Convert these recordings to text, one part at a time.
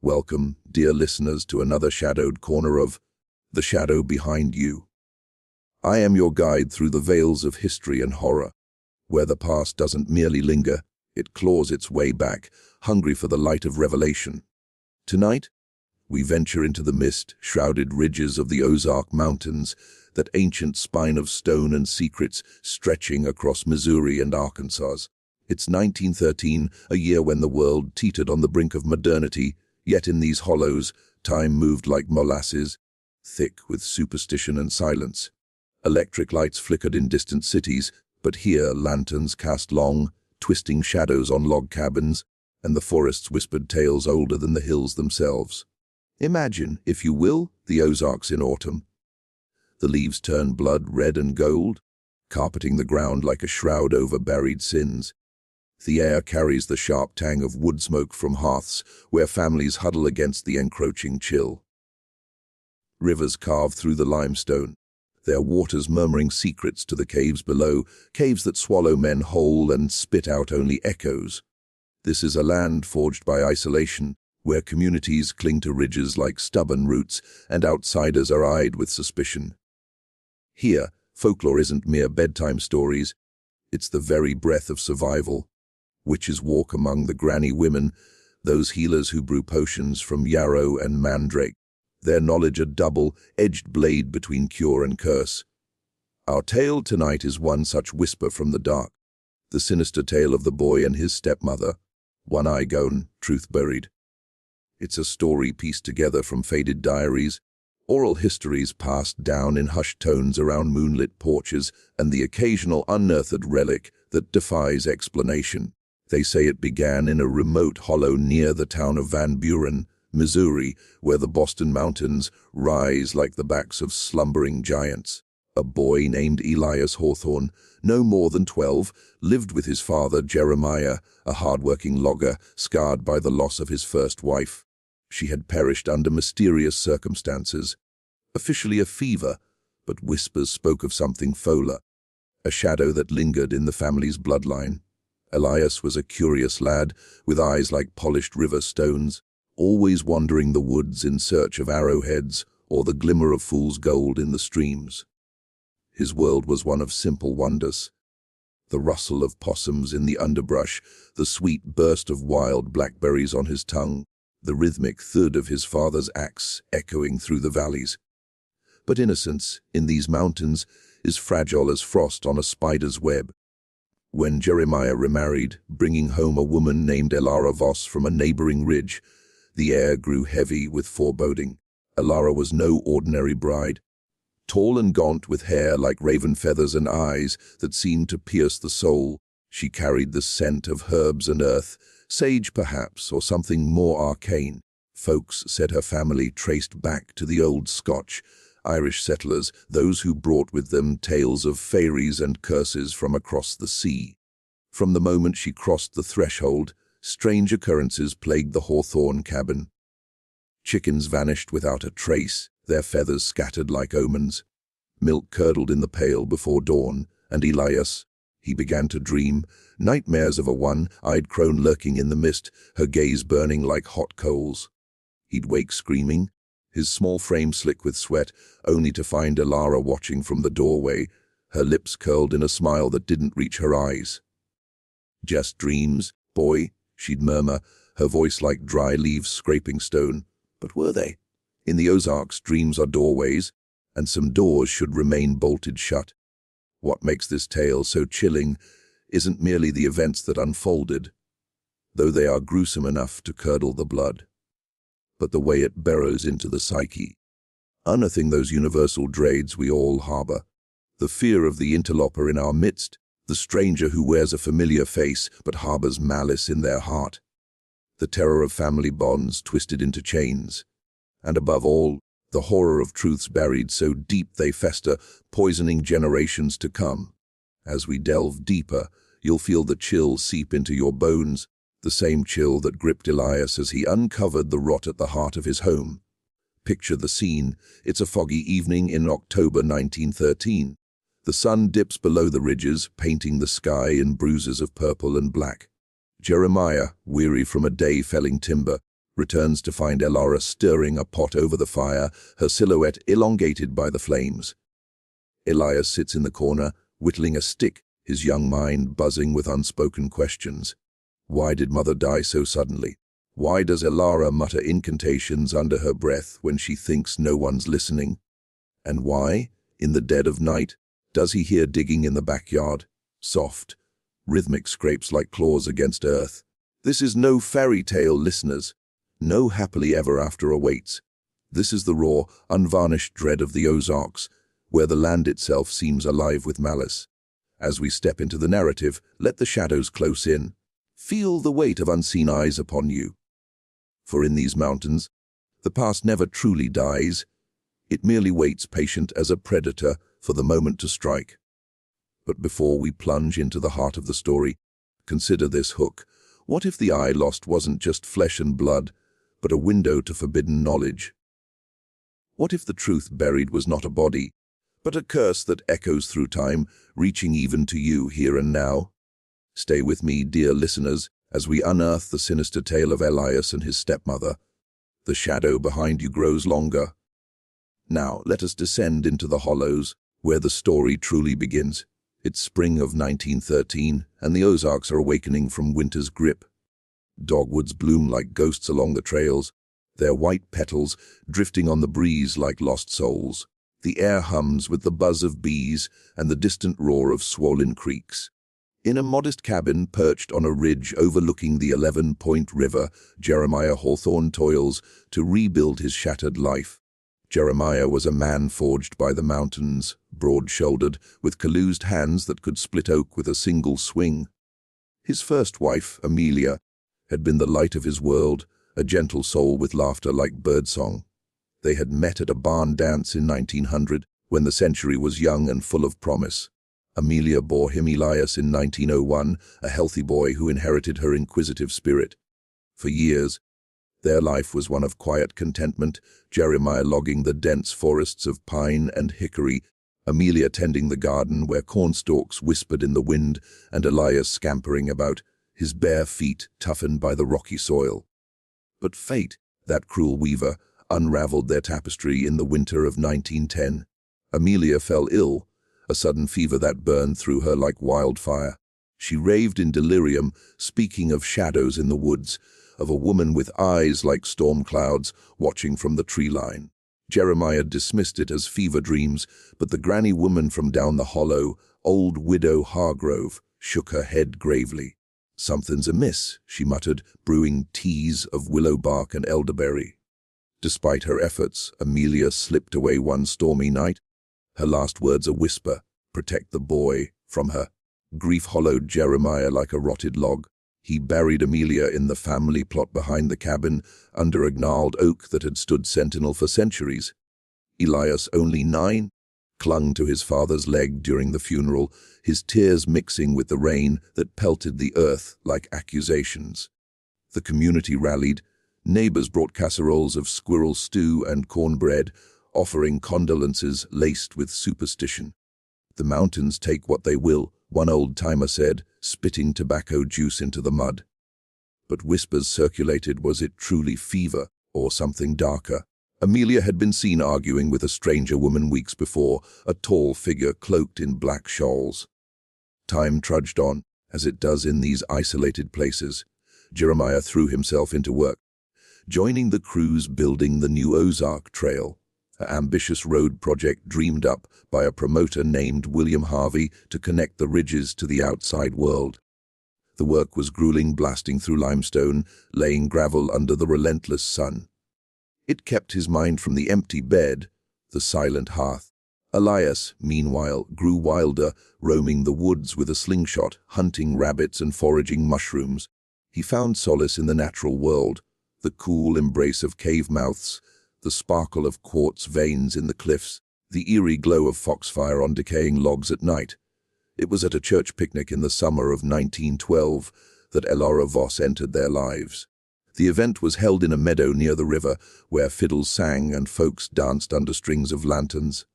Welcome, dear listeners, to another shadowed corner of The Shadow Behind You. I am your guide through the veils of history and horror, where the past doesn't merely linger, it claws its way back, hungry for the light of revelation. Tonight, we venture into the mist-shrouded ridges of the Ozark Mountains, that ancient spine of stone and secrets stretching across Missouri and Arkansas. It's 1913, a year when the world teetered on the brink of modernity, yet in these hollows, time moved like molasses, thick with superstition and silence. Electric lights flickered in distant cities, but here lanterns cast long, twisting shadows on log cabins, and the forests whispered tales older than the hills themselves. Imagine, if you will, the Ozarks in autumn. The leaves turn blood red and gold, carpeting the ground like a shroud over buried sins. The air carries the sharp tang of wood smoke from hearths where families huddle against the encroaching chill. Rivers carve through the limestone, their waters murmuring secrets to the caves below, caves that swallow men whole and spit out only echoes. This is a land forged by isolation, where communities cling to ridges like stubborn roots and outsiders are eyed with suspicion. Here, folklore isn't mere bedtime stories, it's the very breath of survival. Witches walk among the granny women, those healers who brew potions from yarrow and mandrake, their knowledge a double-edged blade between cure and curse. Our tale tonight is one such whisper from the dark, the sinister tale of the boy and his stepmother, one eye gone, truth buried. It's a story pieced together from faded diaries, oral histories passed down in hushed tones around moonlit porches, and the occasional unearthed relic that defies explanation. They say it began in a remote hollow near the town of Van Buren, Missouri, where the Boston Mountains rise like the backs of slumbering giants. A boy named Elias Hawthorne, no more than 12, lived with his father Jeremiah, a hard-working logger, scarred by the loss of his first wife. She had perished under mysterious circumstances. Officially a fever, but whispers spoke of something folar, a shadow that lingered in the family's bloodline. Elias was a curious lad, with eyes like polished river stones, always wandering the woods in search of arrowheads or the glimmer of fool's gold in the streams. His world was one of simple wonders. The rustle of possums in the underbrush, the sweet burst of wild blackberries on his tongue, the rhythmic thud of his father's axe echoing through the valleys. But innocence, in these mountains, is fragile as frost on a spider's web. When Jeremiah remarried, bringing home a woman named Elara Voss from a neighboring ridge, the air grew heavy with foreboding. Elara was no ordinary bride. Tall and gaunt, with hair like raven feathers and eyes that seemed to pierce the soul, she carried the scent of herbs and earth, sage perhaps, or something more arcane. Folks said her family traced back to the old Scotch, Irish settlers, those who brought with them tales of fairies and curses from across the sea. From the moment she crossed the threshold, strange occurrences plagued the Hawthorne cabin. Chickens vanished without a trace, their feathers scattered like omens. Milk curdled in the pail before dawn, and Elias, he began to dream, nightmares of a one-eyed crone lurking in the mist, her gaze burning like hot coals. He'd wake screaming, his small frame slick with sweat, only to find Elara watching from the doorway, her lips curled in a smile that didn't reach her eyes. "Just dreams, boy," she'd murmur, her voice like dry leaves scraping stone. But were they? In the Ozarks, dreams are doorways, and some doors should remain bolted shut. What makes this tale so chilling isn't merely the events that unfolded, though they are gruesome enough to curdle the blood, but the way it burrows into the psyche, unearthing those universal dreads we all harbor. The fear of the interloper in our midst, the stranger who wears a familiar face but harbors malice in their heart. The terror of family bonds twisted into chains. And above all, the horror of truths buried so deep they fester, poisoning generations to come. As we delve deeper, you'll feel the chill seep into your bones, the same chill that gripped Elias as he uncovered the rot at the heart of his home. Picture the scene. It's a foggy evening in October 1913. The sun dips below the ridges, painting the sky in bruises of purple and black. Jeremiah, weary from a day felling timber, returns to find Elara stirring a pot over the fire, her silhouette elongated by the flames. Elias sits in the corner, whittling a stick, his young mind buzzing with unspoken questions. Why did Mother die so suddenly? Why does Elara mutter incantations under her breath when she thinks no one's listening? And why, in the dead of night, does he hear digging in the backyard? Soft, rhythmic scrapes like claws against earth. This is no fairy tale, listeners. No happily ever after awaits. This is the raw, unvarnished dread of the Ozarks, where the land itself seems alive with malice. As we step into the narrative, let the shadows close in. Feel the weight of unseen eyes upon you. For in these mountains, the past never truly dies. It merely waits patient as a predator for the moment to strike. But before we plunge into the heart of the story, consider this hook. What if the eye lost wasn't just flesh and blood, but a window to forbidden knowledge? What if the truth buried was not a body, but a curse that echoes through time, reaching even to you here and now? Stay with me, dear listeners, as we unearth the sinister tale of Elias and his stepmother. The shadow behind you grows longer. Now, let us descend into the hollows, where the story truly begins. It's spring of 1913, and the Ozarks are awakening from winter's grip. Dogwoods bloom like ghosts along the trails, their white petals drifting on the breeze like lost souls. The air hums with the buzz of bees and the distant roar of swollen creeks. In a modest cabin perched on a ridge overlooking the 11-Point River, Jeremiah Hawthorne toils to rebuild his shattered life. Jeremiah was a man forged by the mountains, broad-shouldered, with calloused hands that could split oak with a single swing. His first wife, Amelia, had been the light of his world, a gentle soul with laughter like birdsong. They had met at a barn dance in 1900, when the century was young and full of promise. Amelia bore him Elias in 1901, a healthy boy who inherited her inquisitive spirit. For years, their life was one of quiet contentment, Jeremiah logging the dense forests of pine and hickory, Amelia tending the garden where cornstalks whispered in the wind, and Elias scampering about, his bare feet toughened by the rocky soil. But fate, that cruel weaver, unraveled their tapestry in the winter of 1910. Amelia fell ill, a sudden fever that burned through her like wildfire. She raved in delirium, speaking of shadows in the woods, of a woman with eyes like storm clouds watching from the tree line. Jeremiah dismissed it as fever dreams, but the granny woman from down the hollow, old widow Hargrove, shook her head gravely. "Something's amiss," she muttered, brewing teas of willow bark and elderberry. Despite her efforts, Amelia slipped away one stormy night, her last words a whisper, "Protect the boy," from her. Grief hollowed Jeremiah like a rotted log. He buried Amelia in the family plot behind the cabin, under a gnarled oak that had stood sentinel for centuries. Elias, only 9, clung to his father's leg during the funeral, his tears mixing with the rain that pelted the earth like accusations. The community rallied. Neighbors brought casseroles of squirrel stew and cornbread, offering condolences laced with superstition. "The mountains take what they will," one old-timer said, spitting tobacco juice into the mud. But whispers circulated, was it truly fever or something darker? Amelia had been seen arguing with a stranger woman weeks before, a tall figure cloaked in black shawls. Time trudged on, as it does in these isolated places. Jeremiah threw himself into work, joining the crews building the new Ozark Trail, an ambitious road project dreamed up by a promoter named William Harvey to connect the ridges to the outside world. The work was grueling, blasting through limestone, laying gravel under the relentless sun. It kept his mind from the empty bed, the silent hearth. Elias, meanwhile, grew wilder, roaming the woods with a slingshot, hunting rabbits and foraging mushrooms. He found solace in the natural world, the cool embrace of cave mouths, the sparkle of quartz veins in the cliffs, the eerie glow of foxfire on decaying logs at night. It was at a church picnic in the summer of 1912 that Elara Voss entered their lives. The event was held in a meadow near the river, where fiddles sang and folks danced under strings of lanterns.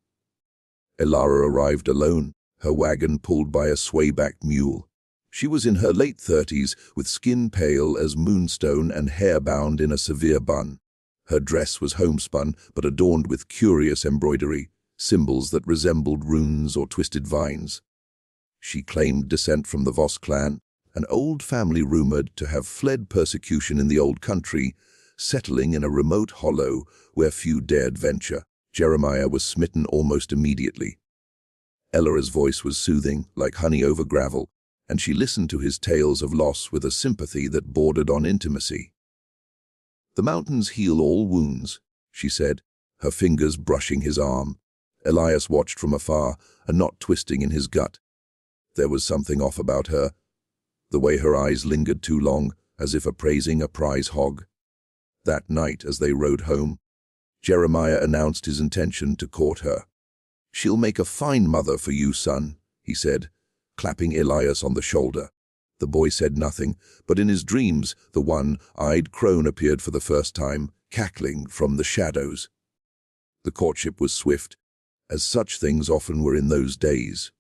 Elara arrived alone, her wagon pulled by a swayback mule. She was in her late 30s, with skin pale as moonstone and hair bound in a severe bun. Her dress was homespun, but adorned with curious embroidery, symbols that resembled runes or twisted vines. She claimed descent from the Voss clan, an old family rumored to have fled persecution in the old country, settling in a remote hollow where few dared venture. Jeremiah was smitten almost immediately. Ellara's voice was soothing, like honey over gravel, and she listened to his tales of loss with a sympathy that bordered on intimacy. "The mountains heal all wounds," she said, her fingers brushing his arm. Elias watched from afar, a knot twisting in his gut. There was something off about her, the way her eyes lingered too long, as if appraising a prize hog. That night, as they rode home, Jeremiah announced his intention to court her. "She'll make a fine mother for you, son," he said, clapping Elias on the shoulder. The boy said nothing, but in his dreams the one-eyed crone appeared for the first time, cackling from the shadows. The courtship was swift, as such things often were in those days.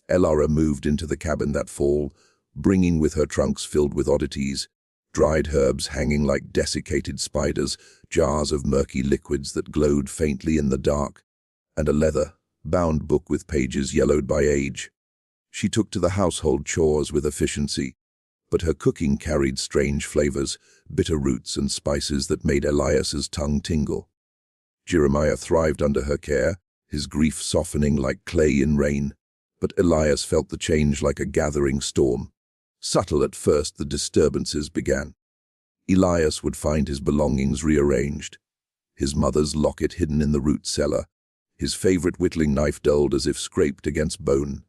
Elara moved into the cabin that fall, bringing with her trunks filled with oddities, dried herbs hanging like desiccated spiders, jars of murky liquids that glowed faintly in the dark, and a leather-bound book with pages yellowed by age. She took to the household chores with efficiency, but her cooking carried strange flavors, bitter roots and spices that made Elias's tongue tingle. Jeremiah thrived under her care, his grief softening like clay in rain, but Elias felt the change like a gathering storm. Subtle at first, the disturbances began. Elias would find his belongings rearranged, his mother's locket hidden in the root cellar, his favorite whittling knife dulled as if scraped against bone.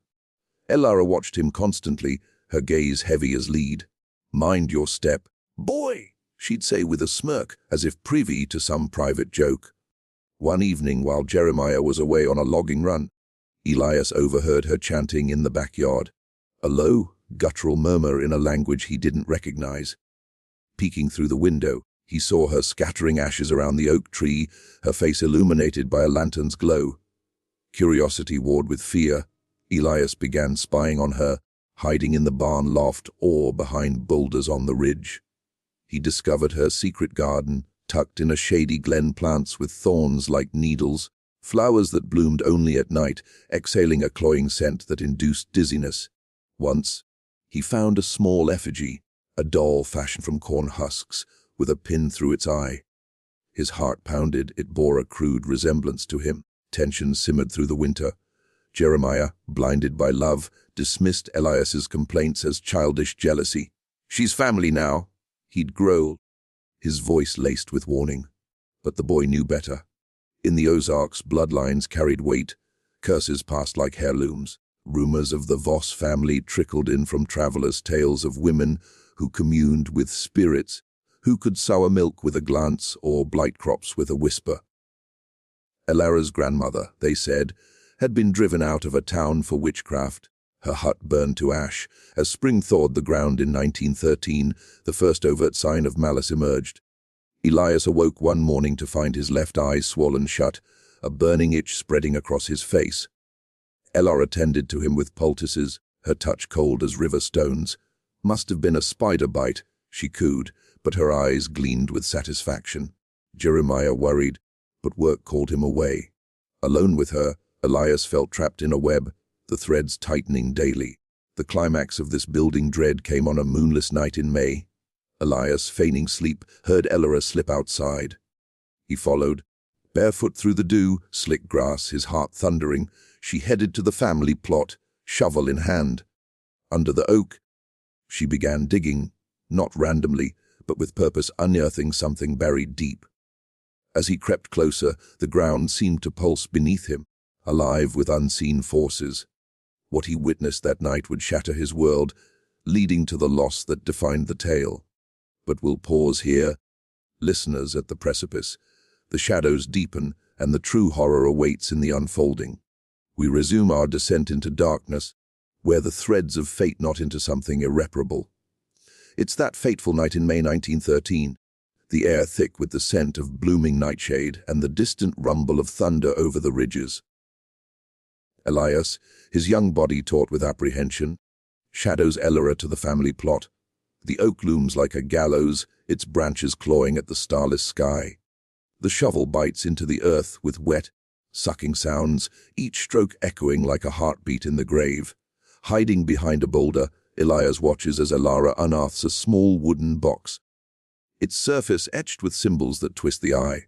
Elara watched him constantly, her gaze heavy as lead. "Mind your step, boy," she'd say with a smirk, as if privy to some private joke. One evening, while Jeremiah was away on a logging run, Elias overheard her chanting in the backyard, a low, guttural murmur in a language he didn't recognize. Peeking through the window, he saw her scattering ashes around the oak tree, her face illuminated by a lantern's glow. Curiosity warred with fear. Elias began spying on her, hiding in the barn loft or behind boulders on the ridge. He discovered her secret garden, tucked in a shady glen, plants with thorns like needles, flowers that bloomed only at night, exhaling a cloying scent that induced dizziness. Once, he found a small effigy, a doll fashioned from corn husks, with a pin through its eye. His heart pounded. It bore a crude resemblance to him. Tension simmered through the winter. Jeremiah, blinded by love, dismissed Elias's complaints as childish jealousy. "She's family now," he'd growl, his voice laced with warning. But the boy knew better. In the Ozarks, bloodlines carried weight, curses passed like heirlooms. Rumors of the Voss family trickled in from travelers, tales of women who communed with spirits, who could sour milk with a glance or blight crops with a whisper. Elara's grandmother, they said, had been driven out of a town for witchcraft, her hut burned to ash. As spring thawed the ground in 1913, the first overt sign of malice emerged. Elias awoke one morning to find his left eye swollen shut, a burning itch spreading across his face. Elara tended to him with poultices, her touch cold as river stones. "Must have been a spider bite," she cooed, but her eyes gleamed with satisfaction. Jeremiah worried, but work called him away. Alone with her, Elias felt trapped in a web, the threads tightening daily. The climax of this building dread came on a moonless night in May. Elias, feigning sleep, heard Elara slip outside. He followed. Barefoot through the dew, slick grass, his heart thundering, she headed to the family plot, shovel in hand. Under the oak, she began digging, not randomly, but with purpose, unearthing something buried deep. As he crept closer, the ground seemed to pulse beneath him, alive with unseen forces. What he witnessed that night would shatter his world, leading to the loss that defined the tale. But we'll pause here. Listeners, at the precipice, the shadows deepen and the true horror awaits in the unfolding. We resume our descent into darkness, where the threads of fate knot into something irreparable. It's that fateful night in May 1913, the air thick with the scent of blooming nightshade and the distant rumble of thunder over the ridges. Elias, his young body taut with apprehension, shadows Elora to the family plot. The oak looms like a gallows, its branches clawing at the starless sky. The shovel bites into the earth with wet, sucking sounds, each stroke echoing like a heartbeat in the grave. Hiding behind a boulder, Elias watches as Elara unearths a small wooden box, its surface etched with symbols that twist the eye.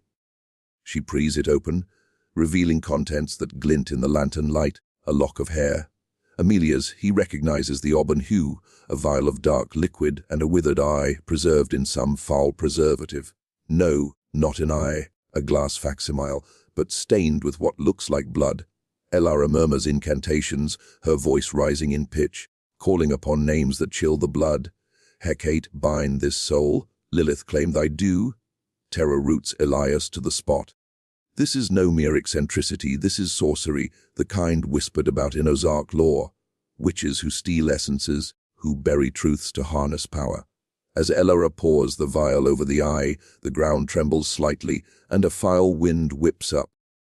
She preys it open, revealing contents that glint in the lantern light, a lock of hair. Amelia's, he recognizes the auburn hue, a vial of dark liquid and a withered eye preserved in some foul preservative. No, not an eye, a glass facsimile, but stained with what looks like blood. Elara murmurs incantations, her voice rising in pitch, calling upon names that chill the blood. Hecate, bind this soul. Lilith, claim thy due. Terror roots Elias to the spot. This is no mere eccentricity, this is sorcery, the kind whispered about in Ozark lore. Witches who steal essences, who bury truths to harness power. As Elara pours the vial over the eye, the ground trembles slightly, and a foul wind whips up.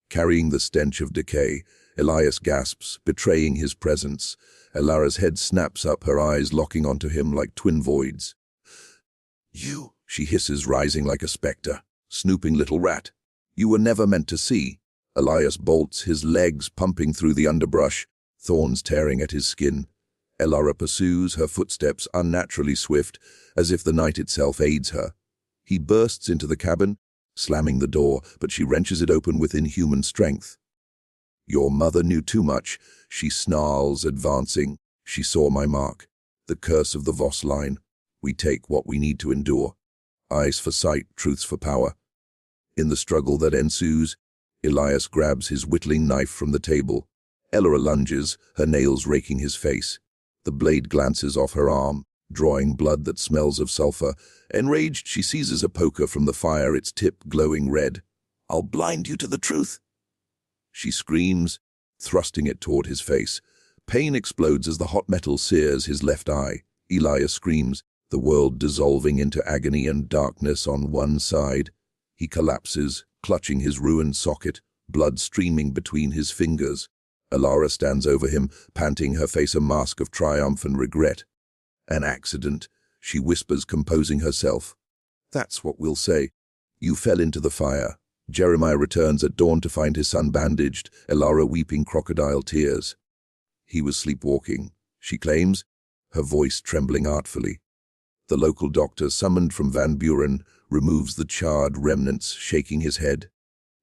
Carrying the stench of decay, Elias gasps, betraying his presence. Elara's head snaps up, her eyes locking onto him like twin voids. "You," she hisses, rising like a spectre. "Snooping little rat. You were never meant to see." Elias bolts, his legs pumping through the underbrush, thorns tearing at his skin. Elara pursues, her footsteps unnaturally swift, as if the night itself aids her. He bursts into the cabin, slamming the door, but she wrenches it open with inhuman strength. "Your mother knew too much," she snarls, advancing. "She saw my mark. The curse of the Voss line. We take what we need to endure. Eyes for sight, truths for power." In the struggle that ensues, Elias grabs his whittling knife from the table. Elara lunges, her nails raking his face. The blade glances off her arm, drawing blood that smells of sulfur. Enraged, she seizes a poker from the fire, its tip glowing red. "I'll blind you to the truth," she screams, thrusting it toward his face. Pain explodes as the hot metal sears his left eye. Elias screams, the world dissolving into agony and darkness on one side. He collapses, clutching his ruined socket, blood streaming between his fingers. Elara stands over him, panting, her face a mask of triumph and regret. "An accident," she whispers, composing herself. "That's what we'll say. You fell into the fire." Jeremiah returns at dawn to find his son bandaged, Elara weeping crocodile tears. "He was sleepwalking," she claims, her voice trembling artfully. The local doctor, summoned from Van Buren, removes the charred remnants, shaking his head.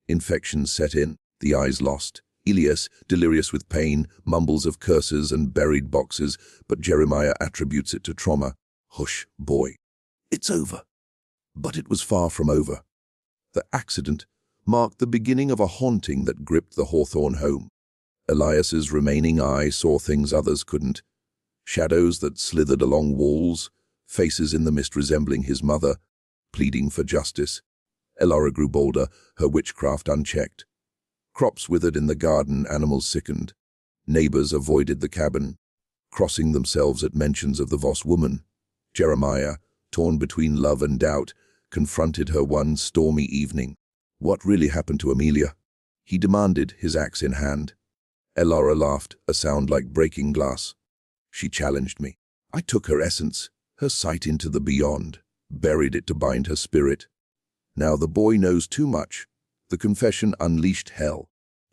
Infections set in, the eyes lost. Elias, delirious with pain, mumbles of curses and buried boxes, but Jeremiah attributes it to trauma. "Hush, boy. It's over." But it was far from over. The accident marked the beginning of a haunting that gripped the Hawthorne home. Elias's remaining eye saw things others couldn't. Shadows that slithered along walls, faces in the mist resembling his mother, pleading for justice. Elara grew bolder, her witchcraft unchecked. Crops withered in the garden, animals sickened. Neighbors avoided the cabin, crossing themselves at mentions of the Voss woman. Jeremiah, torn between love and doubt, confronted her one stormy evening. "What really happened to Amelia?" he demanded, his axe in hand. Elara laughed, a sound like breaking glass. "She challenged me. I took her essence, her sight into the beyond, buried it to bind her spirit. Now the boy knows too much." The confession unleashed hell.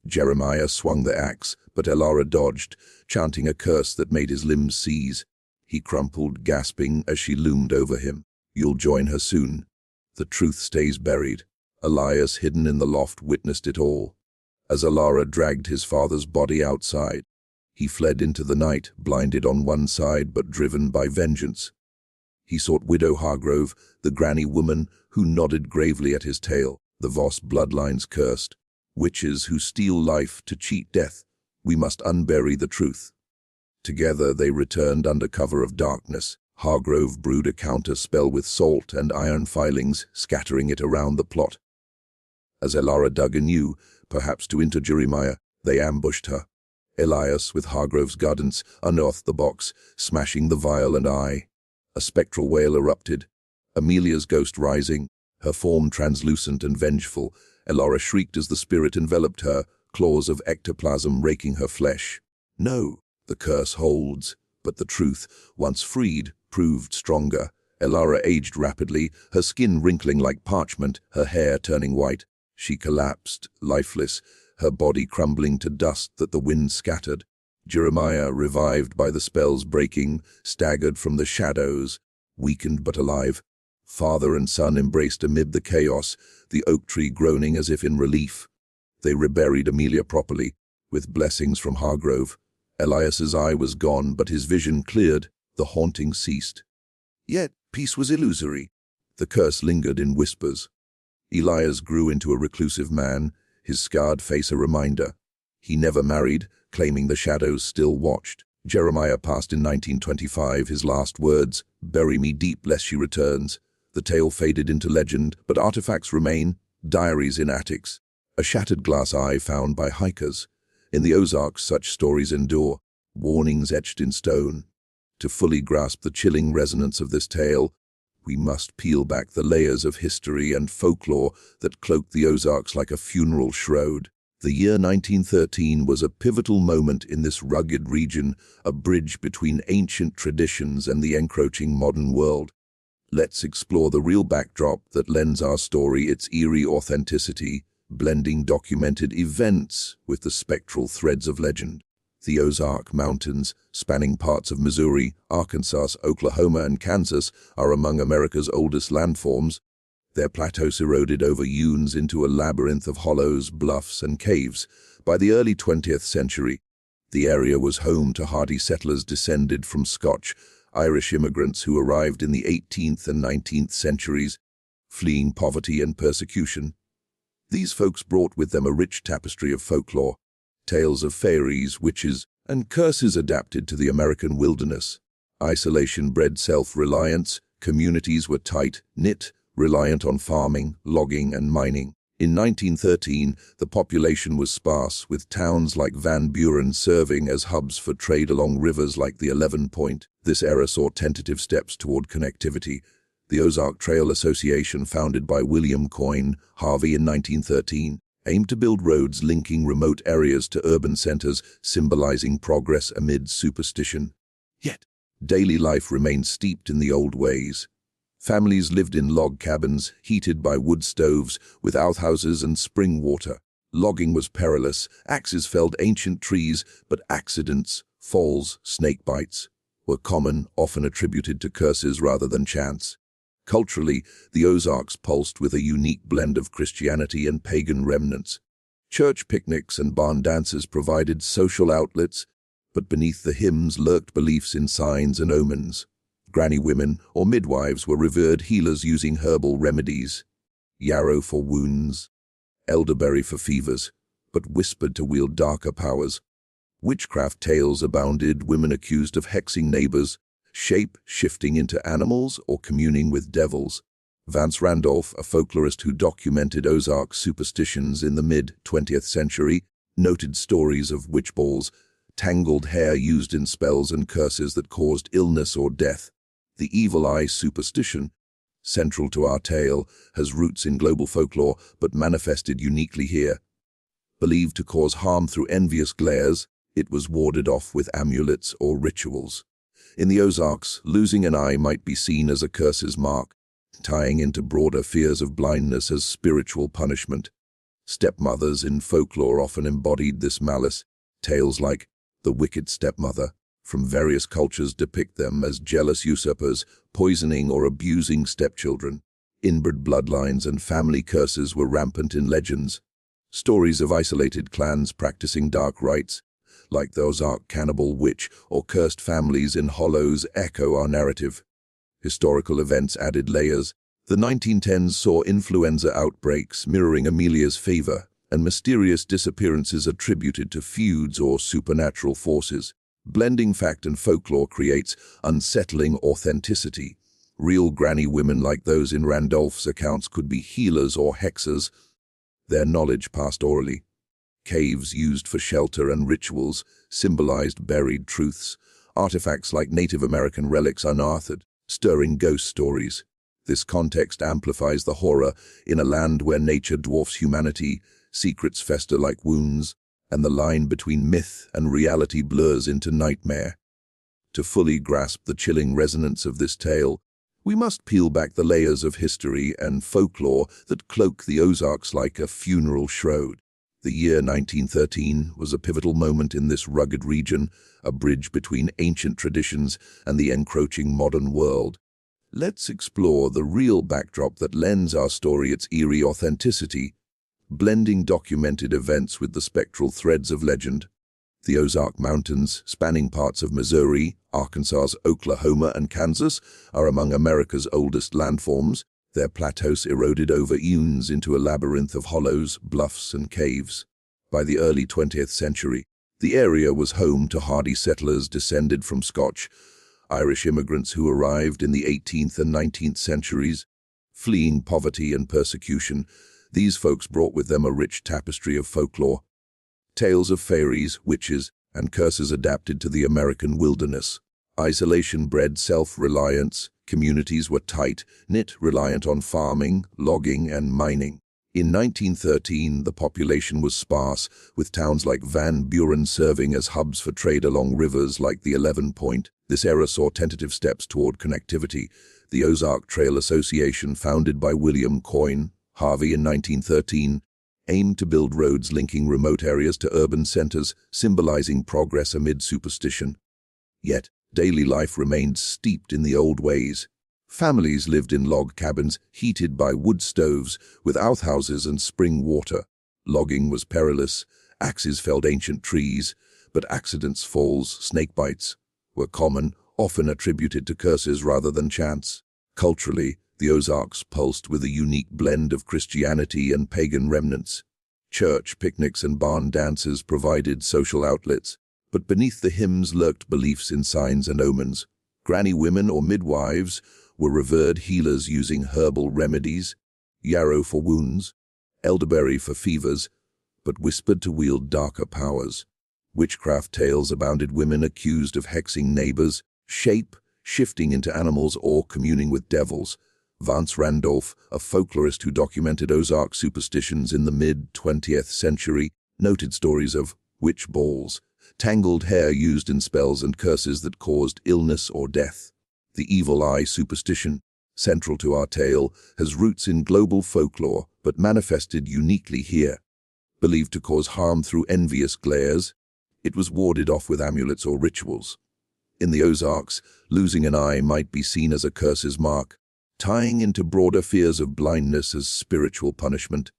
Jeremiah swung the axe, but Elara dodged, chanting a curse that made his limbs seize. He crumpled, gasping, as she loomed over him. "You'll join her soon. The truth stays buried." Elias, hidden in the loft, witnessed it all. As Elara dragged his father's body outside, he fled into the night, blinded on one side but driven by vengeance. He sought Widow Hargrove, the granny woman who nodded gravely at his tale. The Voss bloodlines cursed. Witches who steal life to cheat death. We must unbury the truth. Together they returned under cover of darkness. Hargrove brewed a counter-spell with salt and iron filings, scattering it around the plot. As Elara dug anew, perhaps to injure Jeremiah, they ambushed her. Elias, with Hargrove's guidance, unearthed the box, smashing the vial and eye. A spectral wail erupted, Amelia's ghost rising, her form translucent and vengeful. Elara shrieked as the spirit enveloped her, claws of ectoplasm raking her flesh. "No, the curse holds, But the truth, once freed, proved stronger. Elara aged rapidly, her skin wrinkling like parchment, her hair turning white. She collapsed, lifeless, her body crumbling to dust that the wind scattered. Jeremiah, revived by the spell's breaking, staggered from the shadows, weakened but alive. Father and son embraced amid the chaos, the oak tree groaning as if in relief. They reburied Amelia properly, with blessings from Hargrove. Elias's eye was gone, but his vision cleared, the haunting ceased. Yet peace was illusory. The curse lingered in whispers. Elias grew into a reclusive man, his scarred face a reminder. He never married, claiming the shadows still watched. Jeremiah passed in 1925, his last words, "Bury me deep lest she returns." The tale faded into legend, but artifacts remain, diaries in attics, a shattered glass eye found by hikers. In the Ozarks, such stories endure, warnings etched in stone. To fully grasp the chilling resonance of this tale, we must peel back the layers of history and folklore that cloak the Ozarks like a funeral shroud. The year 1913 was a pivotal moment in this rugged region, a bridge between ancient traditions and the encroaching modern world. Let's explore the real backdrop that lends our story its eerie authenticity, blending documented events with the spectral threads of legend. The Ozark Mountains, spanning parts of Missouri, Arkansas, Oklahoma, and Kansas, are among America's oldest landforms. Their plateaus eroded over dunes into a labyrinth of hollows, bluffs, and caves. By the early 20th century, the area was home to hardy settlers descended from Scotch, Irish immigrants who arrived in the 18th and 19th centuries, fleeing poverty and persecution. These folks brought with them a rich tapestry of folklore, tales of fairies, witches, and curses adapted to the American wilderness. Isolation bred self-reliance, communities were tight-knit, reliant on farming, logging, and mining. In 1913, the population was sparse, with towns like Van Buren serving as hubs for trade along rivers like the 11 Point. This era saw tentative steps toward connectivity. The Ozark Trail Association, founded by William Coyne Harvey in 1913, aimed to build roads linking remote areas to urban centers, symbolizing progress amid superstition. Yet, daily life remained steeped in the old ways. Families lived in log cabins, heated by wood stoves, with outhouses and spring water. Logging was perilous, axes felled ancient trees, but accidents, falls, snake bites, were common, often attributed to curses rather than chance. Culturally, the Ozarks pulsed with a unique blend of Christianity and pagan remnants. Church picnics and barn dances provided social outlets, but beneath the hymns lurked beliefs in signs and omens. Granny women or midwives were revered healers using herbal remedies, yarrow for wounds, elderberry for fevers, but whispered to wield darker powers. Witchcraft tales abounded, women accused of hexing neighbors, shape-shifting into animals or communing with devils. Vance Randolph, a folklorist who documented Ozark superstitions in the mid-20th century, noted stories of witch balls, tangled hair used in spells and curses that caused illness or death. The evil eye superstition, central to our tale, has roots in global folklore but manifested uniquely here. Believed to cause harm through envious glares, it was warded off with amulets or rituals. In the Ozarks, losing an eye might be seen as a curse's mark, tying into broader fears of blindness as spiritual punishment. Stepmothers in folklore often embodied this malice. Tales like the wicked stepmother from various cultures depict them as jealous usurpers, poisoning or abusing stepchildren. Inbred bloodlines and family curses were rampant in legends. Stories of isolated clans practicing dark rites, like the Ozark cannibal witch or cursed families in hollows, echo our narrative. Historical events added layers. The 1910s saw influenza outbreaks mirroring Amelia's favor, and mysterious disappearances attributed to feuds or supernatural forces. Blending fact and folklore creates unsettling authenticity. Real granny women like those in Randolph's accounts could be healers or hexers, their knowledge passed orally. Caves used for shelter and rituals symbolized buried truths, artifacts like Native American relics unearthed, stirring ghost stories. This context amplifies the horror. In a land where nature dwarfs humanity, secrets fester like wounds, and the line between myth and reality blurs into nightmare. To fully grasp the chilling resonance of this tale, we must peel back the layers of history and folklore that cloak the Ozarks like a funeral shroud. The year 1913 was a pivotal moment in this rugged region, a bridge between ancient traditions and the encroaching modern world. Let's explore the real backdrop that lends our story its eerie authenticity, blending documented events with the spectral threads of legend. The Ozark Mountains, spanning parts of Missouri, Arkansas, Oklahoma, and Kansas, are among America's oldest landforms, their plateaus eroded over eons into a labyrinth of hollows, bluffs, and caves. By the early 20th century, the area was home to hardy settlers descended from Scotch, Irish immigrants who arrived in the 18th and 19th centuries. Fleeing poverty and persecution, these folks brought with them a rich tapestry of folklore. Tales of fairies, witches, and curses adapted to the American wilderness. Isolation bred self-reliance. Communities were tight-knit, reliant on farming, logging, and mining. In 1913, the population was sparse, with towns like Van Buren serving as hubs for trade along rivers like the 11 Point. This era saw tentative steps toward connectivity. The Ozark Trail Association, founded by William Coyne Harvey in 1913, aimed to build roads linking remote areas to urban centers, symbolizing progress amid superstition. Yet, daily life remained steeped in the old ways. Families lived in log cabins heated by wood stoves with outhouses and spring water. Logging was perilous. Axes felled ancient trees, but accidents, falls, snake bites were common, often attributed to curses rather than chance. Culturally, the Ozarks pulsed with a unique blend of Christianity and pagan remnants. Church picnics and barn dances provided social outlets, but beneath the hymns lurked beliefs in signs and omens. Granny women or midwives were revered healers using herbal remedies, yarrow for wounds, elderberry for fevers, but whispered to wield darker powers. Witchcraft tales abounded, women accused of hexing neighbors, shifting into animals or communing with devils. Vance Randolph, a folklorist who documented Ozark superstitions in the mid-20th century, noted stories of witch balls, tangled hair used in spells and curses that caused illness or death. The evil eye superstition, central to our tale, has roots in global folklore but manifested uniquely here. Believed to cause harm through envious glares, it was warded off with amulets or rituals. In the Ozarks, losing an eye might be seen as a curse's mark, tying into broader fears of blindness as spiritual punishment.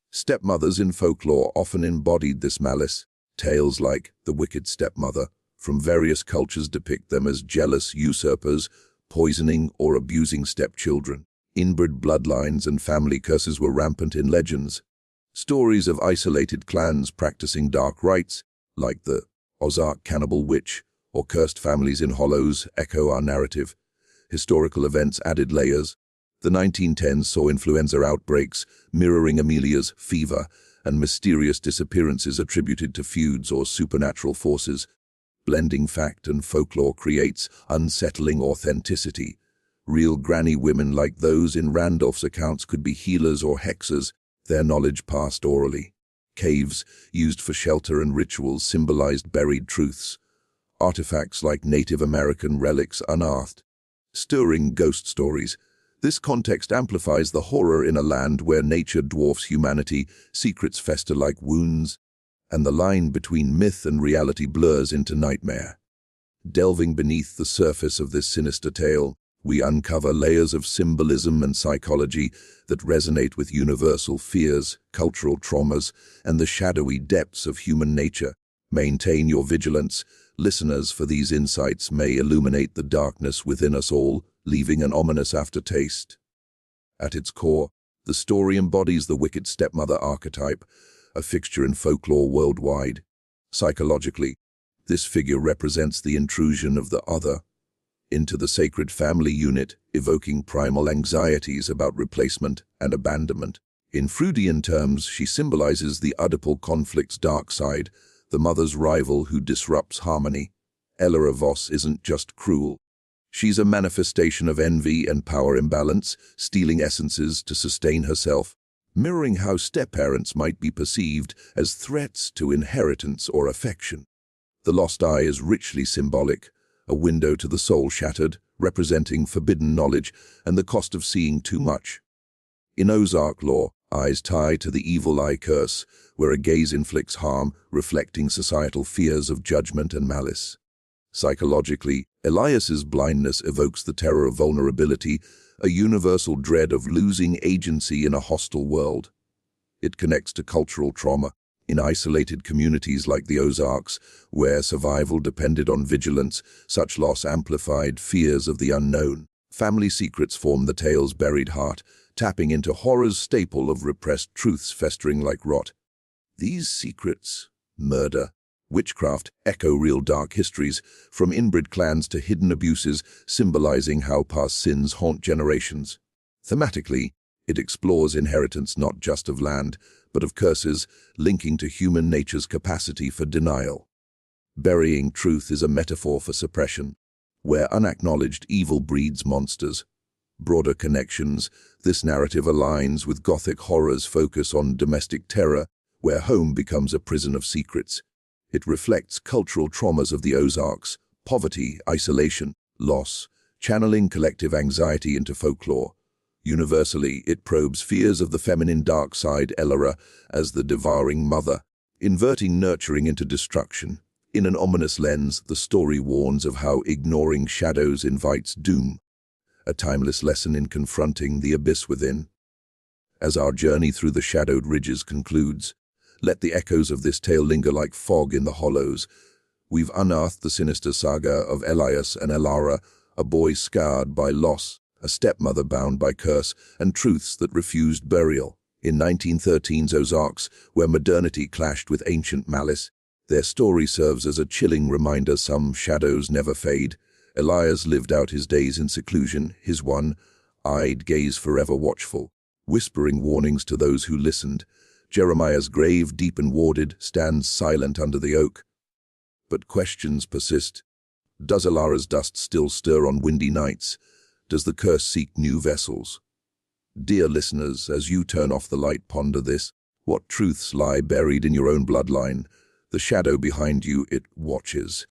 Stepmothers in folklore often embodied this malice. Tales like the wicked stepmother from various cultures depict them as jealous usurpers, poisoning or abusing stepchildren. Inbred bloodlines and family curses were rampant in legends. Stories of isolated clans practicing dark rites, like the Ozark cannibal witch or cursed families in hollows, echo our narrative. Historical events added layers. The 1910s saw influenza outbreaks, mirroring Amelia's fever, and mysterious disappearances attributed to feuds or supernatural forces. Blending fact and folklore creates unsettling authenticity. Real granny women like those in Randolph's accounts could be healers or hexers, their knowledge passed orally. Caves, used for shelter and rituals, symbolized buried truths. Artifacts like Native American relics unearthed. Stirring ghost stories. This context amplifies the horror in a land where nature dwarfs humanity, secrets fester like wounds, and the line between myth and reality blurs into nightmare. Delving beneath the surface of this sinister tale, we uncover layers of symbolism and psychology that resonate with universal fears, cultural traumas, and the shadowy depths of human nature. Maintain your vigilance, listeners, for these insights may illuminate the darkness within us all, leaving an ominous aftertaste. At its core, the story embodies the wicked stepmother archetype, a fixture in folklore worldwide. Psychologically, this figure represents the intrusion of the other into the sacred family unit, evoking primal anxieties about replacement and abandonment. In Freudian terms, she symbolizes the Oedipal conflict's dark side, the mother's rival who disrupts harmony. Ella Voss isn't just cruel. She's a manifestation of envy and power imbalance, stealing essences to sustain herself, mirroring how step-parents might be perceived as threats to inheritance or affection. The lost eye is richly symbolic, a window to the soul shattered, representing forbidden knowledge and the cost of seeing too much. In Ozark lore, eyes tie to the evil eye curse, where a gaze inflicts harm, reflecting societal fears of judgment and malice. Psychologically, Elias's blindness evokes the terror of vulnerability, a universal dread of losing agency in a hostile world. It connects to cultural trauma. In isolated communities like the Ozarks, where survival depended on vigilance, such loss amplified fears of the unknown. Family secrets form the tale's buried heart, tapping into horror's staple of repressed truths festering like rot. These secrets, murder, witchcraft, echo real dark histories, from inbred clans to hidden abuses, symbolizing how past sins haunt generations. Thematically, it explores inheritance not just of land, but of curses, linking to human nature's capacity for denial. Burying truth is a metaphor for suppression, where unacknowledged evil breeds monsters. Broader connections, this narrative aligns with Gothic horror's focus on domestic terror, where home becomes a prison of secrets. It reflects cultural traumas of the Ozarks, poverty, isolation, loss, channeling collective anxiety into folklore. Universally, it probes fears of the feminine dark side Elara as the devouring mother, inverting nurturing into destruction. In an ominous lens, the story warns of how ignoring shadows invites doom, a timeless lesson in confronting the abyss within. As our journey through the shadowed ridges concludes, let the echoes of this tale linger like fog in the hollows. We've unearthed the sinister saga of Elias and Elara, a boy scarred by loss, a stepmother bound by curse, and truths that refused burial. In 1913's Ozarks, where modernity clashed with ancient malice, their story serves as a chilling reminder some shadows never fade. Elias lived out his days in seclusion, his one-eyed gaze forever watchful, whispering warnings to those who listened. Jeremiah's grave, deep and warded, stands silent under the oak. But questions persist. Does Elara's dust still stir on windy nights? Does the curse seek new vessels? Dear listeners, as you turn off the light, ponder this. What truths lie buried in your own bloodline? The shadow behind you, it watches.